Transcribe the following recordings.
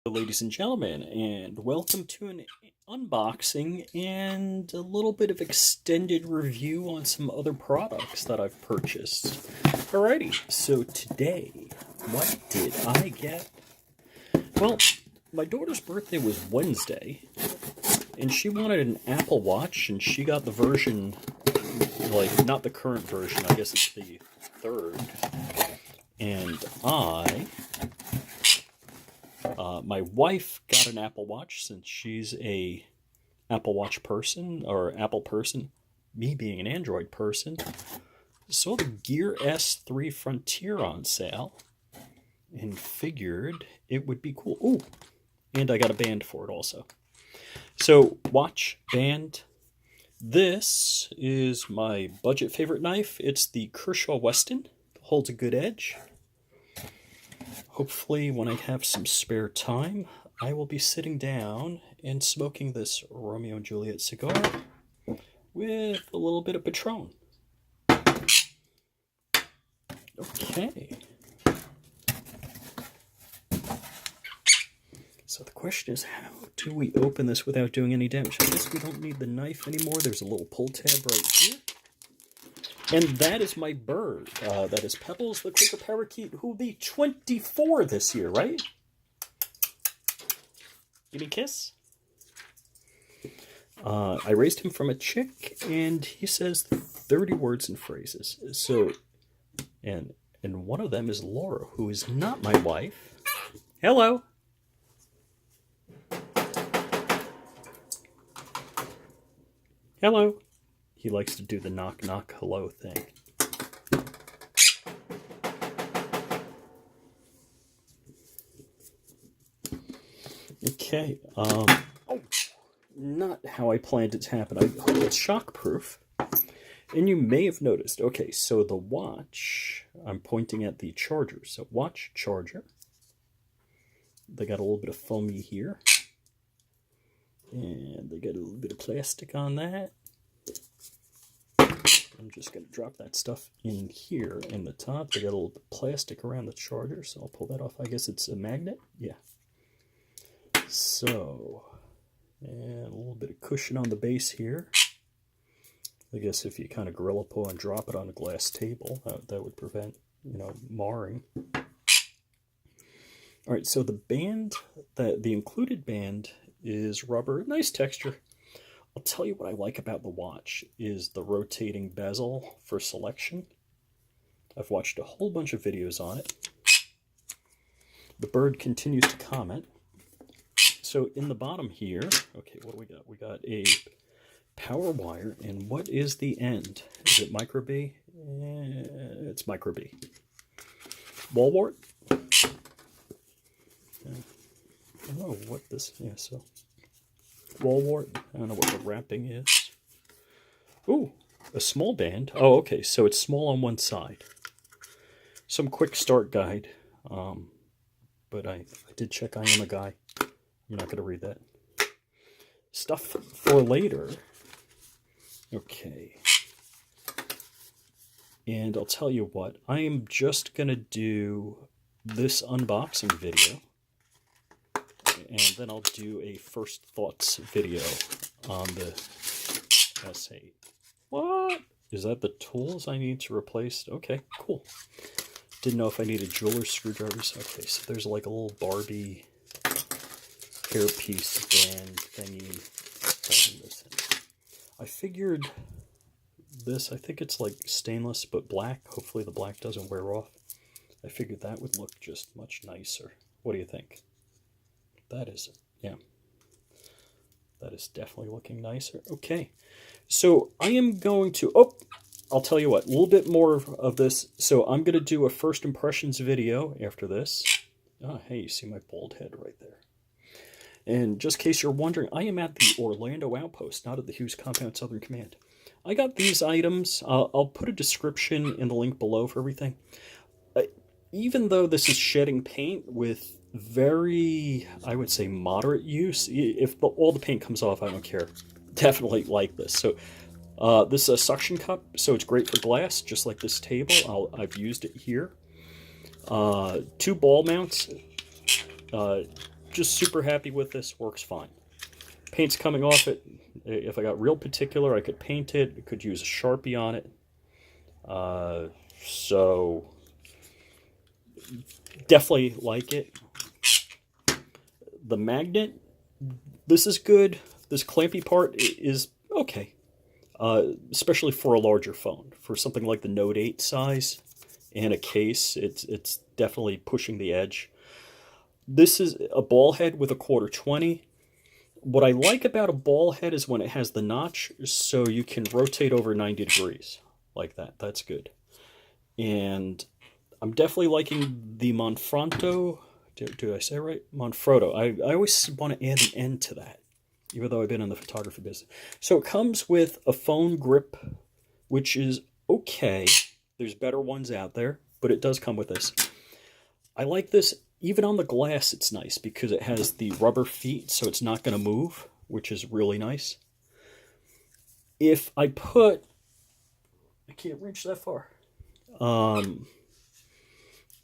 Ladies and gentlemen, and welcome to an unboxing and a little bit of extended review on some other products that I've purchased. Alrighty, so today, what did I get? Well, my daughter's birthday was Wednesday, and she wanted an Apple Watch, and she got the version, like, not the current version, I guess it's the third. And my wife got an Apple Watch since she's a Apple Watch person, or Apple person, me being an Android person. Saw the Gear S3 Frontier on sale and figured it would be cool. Ooh, and I got a band for it also. So, watch, band. This is my budget favorite knife. It's the Kershaw Weston. Holds a good edge. Hopefully, when I have some spare time, I will be sitting down and smoking this Romeo and Juliet cigar with a little bit of Patron. Okay. So the question is, how do we open this without doing any damage? I guess we don't need the knife anymore. There's a little pull tab right here. And that is my bird. That is Pebbles, the Quaker parakeet, who will be 24 this year, right? Give me a kiss. I raised him from a chick, and he says 30 words and phrases. So, and one of them is Laura, who is not my wife. Hello. Hello. He likes to do the knock knock hello thing. Okay. Oh, not how I planned it to happen. I hope it's shockproof. And you may have noticed. Okay, so the watch, I'm pointing at the charger. So watch, charger. They got a little bit of foamy here. And they got a little bit of plastic on that. I'm just going to drop that stuff in here in the top. They got a little bit of plastic around the charger, so I'll pull that off. I guess it's a magnet? Yeah. So, and a little bit of cushion on the base here. I guess if you kind of gorilla pull and drop it on a glass table, that would prevent, marring. All right, so the band, the included band is rubber, nice texture. I'll tell you what I like about the watch is the rotating bezel for selection. I've watched a whole bunch of videos on it. The bird continues to comment. So in the bottom here, okay, what do we got? We got a power wire, and what is the end? Is it micro B? It's micro B. Wall wart? I don't know what this, so wall wart. I don't know what the wrapping is. Ooh, a small band. Oh, okay, so it's small on one side. Some quick start guide. But I did check I am a guy. I'm not going to read that. Stuff for later. Okay. And I'll tell you what, I am just going to do this unboxing video. And then I'll do a first thoughts video on the S8. What? Is that the tools I need to replace? Okay, cool. Didn't know if I needed jeweler's screwdrivers. Okay, so there's like a little Barbie hairpiece band thingy. I figured this, I think it's like stainless but black. Hopefully the black doesn't wear off. I figured that would look just much nicer. What do you think? That is, yeah. That is definitely looking nicer. Okay. So I am going to, I'll tell you what, a little bit more of this. So I'm going to do a first impressions video after this. Oh, hey, you see my bald head right there. And just in case you're wondering, I am at the Orlando Outpost, not at the Hughes Compound Southern Command. I got these items. I'll put a description in the link below for everything. Even though this is shedding paint with very, I would say, moderate use, if all the paint comes off, I don't care. Definitely like this. So this is a suction cup, so it's great for glass, just like this table. I've used it here. 2 ball mounts. just super happy with this. Works fine. Paint's coming off it. If I got real particular, I could paint it. I could use a Sharpie on it. So definitely like it. The magnet, this is good. This clampy part is okay, especially for a larger phone. For something like the Note 8 size and a case, it's definitely pushing the edge. This is a ball head with a 1/4-20. What I like about a ball head is when it has the notch, so you can rotate over 90 degrees like that. That's good. And I'm definitely liking the Manfrotto. Do I say it right? Manfrotto. I always want to add an N to that, even though I've been in the photography business. So it comes with a phone grip, which is okay. There's better ones out there, but it does come with this. I like this. Even on the glass, it's nice because it has the rubber feet, so it's not going to move, which is really nice. If I put... I can't reach that far.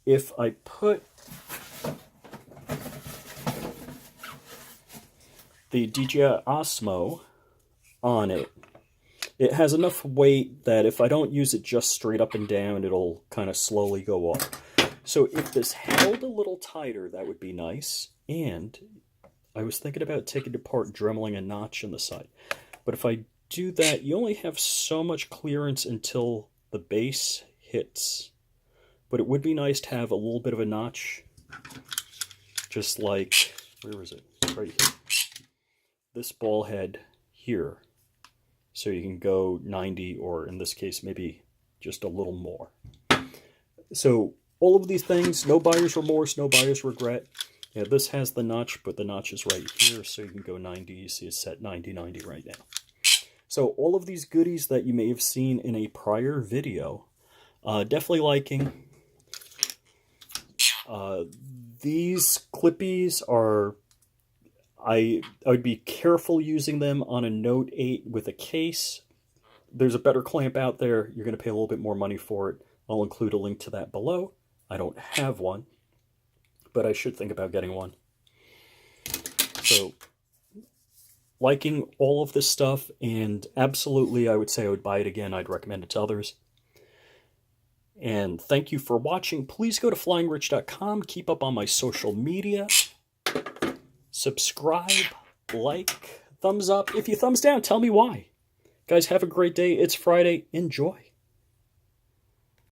If I put the DJI Osmo on it, it has enough weight that if I don't use it just straight up and down, it'll kind of slowly go off. So if this held a little tighter, that would be nice. And I was thinking about taking it apart, dremeling a notch in the side. But if I do that, you only have so much clearance until the base hits. But it would be nice to have a little bit of a notch. Just like, where is it? Right here. This ball head here. So you can go 90, or in this case, maybe just a little more. So all of these things, no buyer's remorse, no buyer's regret. Yeah, this has the notch, but the notch is right here, so you can go 90. You see it's set 90 right now. So all of these goodies that you may have seen in a prior video, definitely liking. These clippies are, I would be careful using them on a Note 8 with a case. There's a better clamp out there. You're going to pay a little bit more money for it. I'll include a link to that below. I don't have one, but I should think about getting one. So, liking all of this stuff, and absolutely I would say I would buy it again. I'd recommend it to others. And thank you for watching. Please go to flyingrich.com. Keep up on my social media. Subscribe, like, thumbs up. If you thumbs down, tell me why. Guys, have a great day. It's Friday. Enjoy.